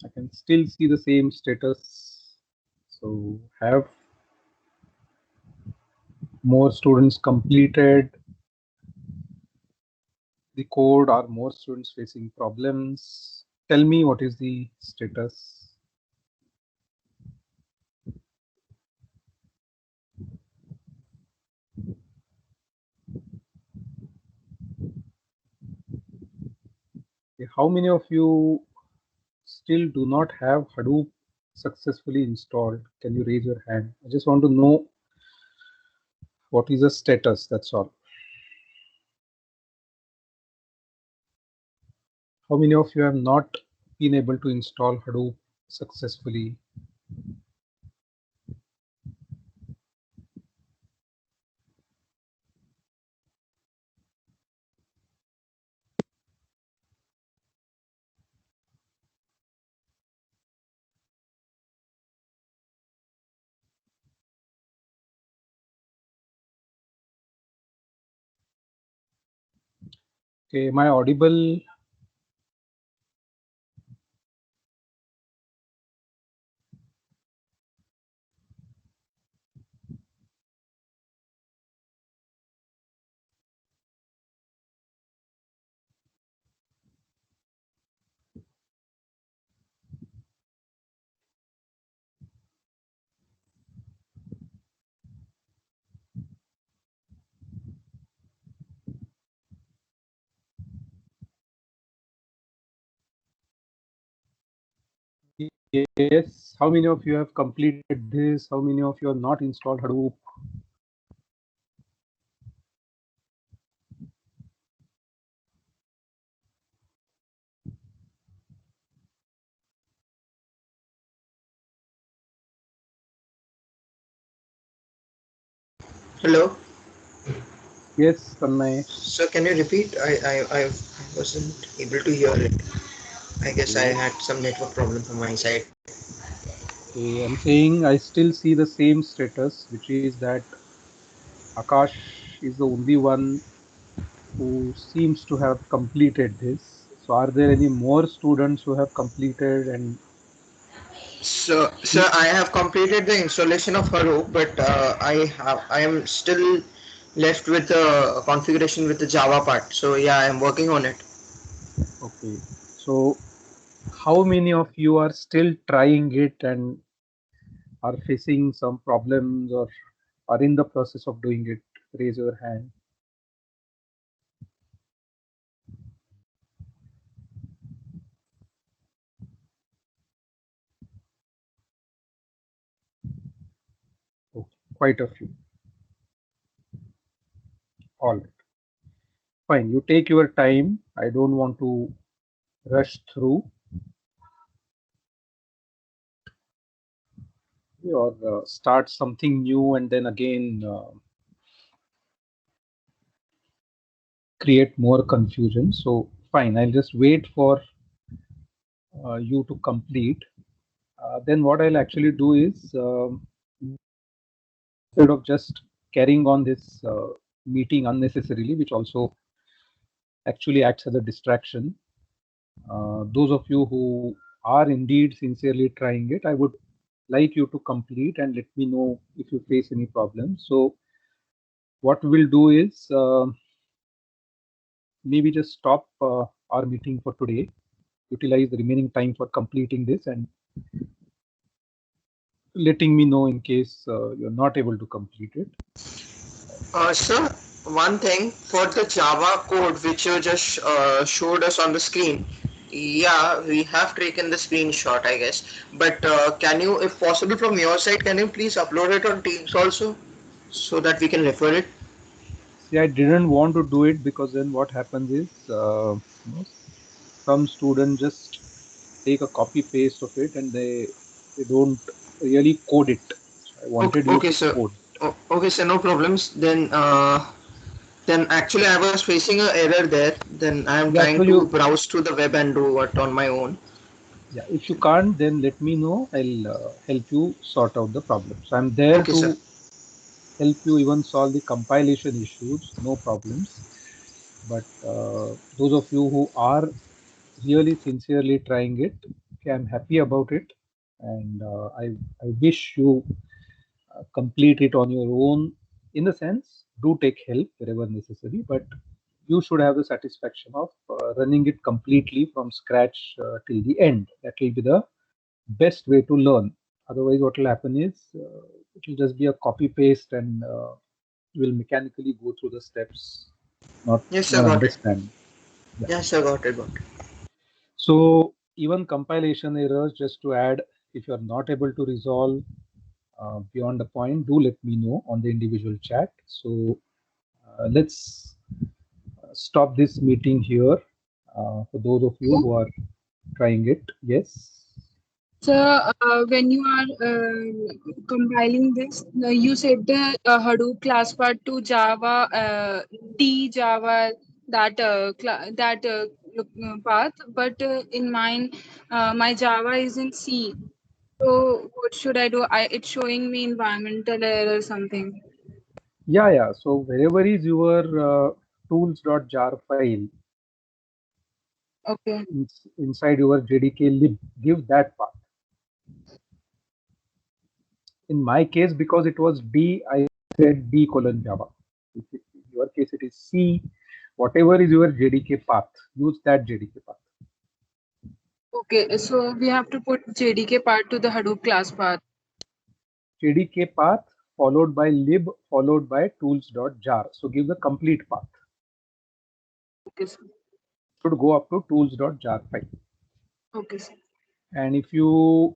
I can still see the same status. So have more students completed the code? Are more students facing problems? Tell me what is the status. Okay, how many of you still do not have Hadoop successfully installed? Can you raise your hand? I just want to know what is the status, that's all. How many of you have not been able to install Hadoop successfully? Okay, am I audible? Yes. How many of you have completed this? How many of you have not installed Hadoop? Hello. Yes, Tanmay. So can you repeat? I wasn't able to hear it. I guess I Okay. had some network problem from my side. Okay, I'm saying I still see the same status, which is that Akash is the only one who seems to have completed this. So are there any more students who have completed and So, sir, I have completed the installation of Hadoop, but I am still left with the configuration with the Java part. So yeah, I am working on it. okay. So how many of you are still trying it and are facing some problems or are in the process of doing it? Raise your hand. Okay, quite a few. All right. Fine. You take your time. I don't want to rush through or start something new and then again create more confusion. So fine, I'll just wait for you to complete. Then what I'll actually do is instead of just carrying on this meeting unnecessarily, which also actually acts as a distraction, those of you who are indeed sincerely trying it, I would like you to complete and let me know if you face any problems. So what we'll do is maybe just stop our meeting for today, utilize the remaining time for completing this and letting me know in case you're not able to complete it. Sir, one thing for the Java code which you just showed us on the screen. Yeah, we have taken the screenshot, I guess. But can you, if possible from your side, can you please upload it on Teams also so that we can refer it? See, I didn't want to do it because then what happens is some students just take a copy paste of it and they don't really code it. So I Okay, wanted you okay, to sir. code. Okay, sir, no problems. Then actually I was facing an error there. Then I am Yeah, so trying to you, browse to the web and do it on my own. yeah, if you can't, then let me know. I'll help you sort out the problem. So I'm there Okay, sir. to help you even solve the compilation issues, no problems. but those of you who are really sincerely trying it, okay, I'm happy about it, and I wish you complete it on your own. In the sense, do take help wherever necessary, but you should have the satisfaction of running it completely from scratch till the end. That will be the best way to learn. Otherwise, what will happen is it will just be a copy paste, and you will mechanically go through the steps, Yes, sir, not got it. understand. Yeah. Yes, sir, got it, got it. So even compilation errors, just to add, if you are not able to resolve beyond the point, do let me know on the individual chat. So let's stop this meeting here. For those of you who are trying it, yes. So, when you are compiling this, you said the Hadoop class part to Java, T Java, that path. But in mine, my Java is in C. So, what should I do? It's showing me environmental error or something. Yeah. So wherever is your tools.jar file, Okay. inside your JDK lib, give that path. In my case, because it was D, I said D colon Java. In your case, it is C. Whatever is your JDK path, use that JDK path. Okay. So, we have to put JDK part to the Hadoop class path. JDK path followed by lib followed by tools.jar. So give the complete path. Okay, sir. Should go up to tools.jar file. Okay, sir. And if you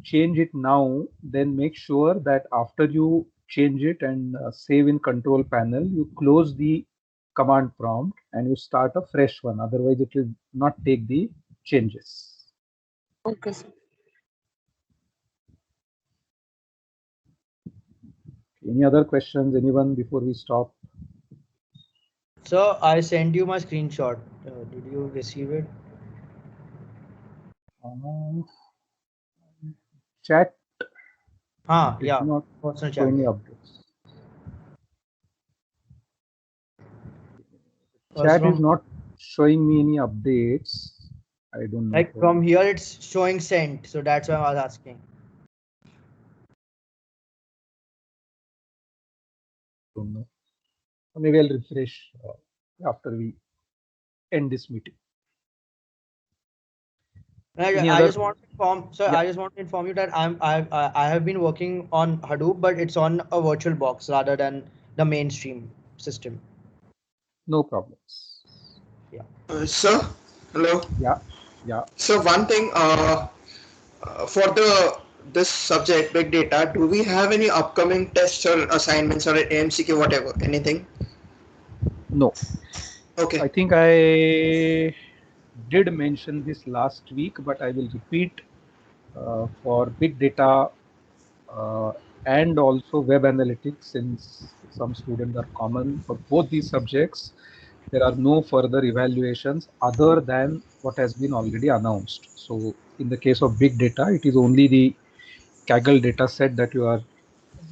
change it now, then make sure that after you change it and save in control panel, you close the command prompt and you start a fresh one. Otherwise, it will not take the changes. Okay, sir. Any other questions, anyone, before we stop? So I sent you my screenshot. Did you receive it? Chat did Yeah. not Personal show chat. any updates. Was Chat is from not showing me any updates. I don't know. like from here it's showing sent, so that's why I was asking. Don't know. Maybe I'll refresh after we end this meeting. I just want to inform. So I just want to inform you that I have been working on Hadoop, but it's on a virtual box rather than the mainstream system. No problems. Yeah. Sir, hello. Yeah. So one thing, for this subject, big data, do we have any upcoming tests or assignments or AMCQ, whatever, anything? No. Okay. I think I did mention this last week, but I will repeat for big data and also web analytics, since some students are common for both these subjects. There are no further evaluations other than what has been already announced. So in the case of big data, it is only the Kaggle data set that you are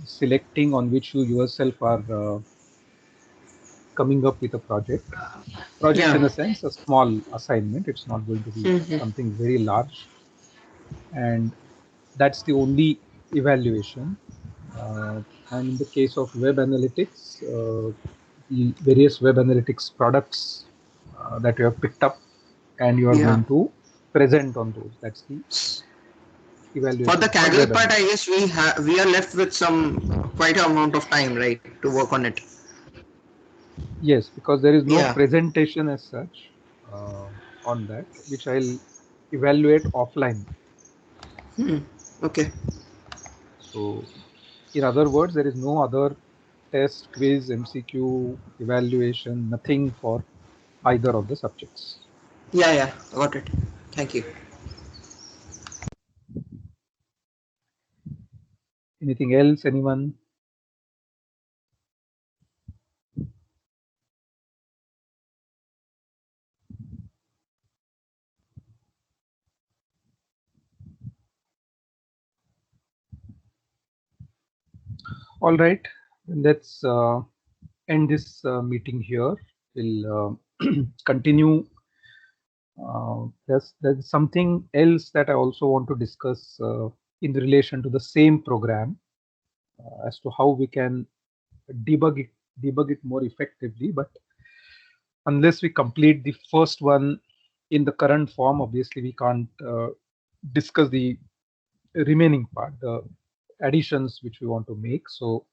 selecting, on which you yourself are coming up with a project. Project in a sense, a small assignment. It's not going to be something very large. And that's the only evaluation. And in the case of web analytics, the various web analytics products that you have picked up and you are going to present on those. That's the evaluation. For the Kaggle part, I guess we are left with some quite an amount of time, right, to work on it. Yes, because there is no presentation as such on that, which I'll evaluate offline. Okay. So, in other words, there is no other test, quiz, MCQ, evaluation, nothing for either of the subjects. Yeah, got it. Thank you. Anything else, anyone? All right, let's end this meeting here. we'll continue. There's something else that I also want to discuss in relation to the same program as to how we can debug it more effectively. But unless we complete the first one in the current form, obviously we can't discuss the remaining part, the additions which we want to make. So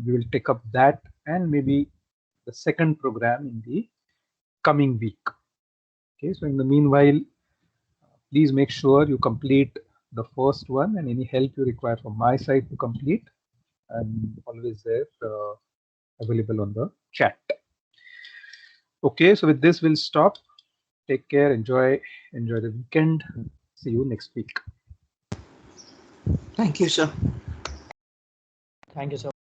we will take up that and maybe the second program in the coming week. Okay, so in the meanwhile, please make sure you complete the first one, and any help you require from my side to complete, I'm always there available on the chat. Okay, so with this we'll stop. Take care, enjoy the weekend. See you next week. Thank you, sir. Thank you, sir.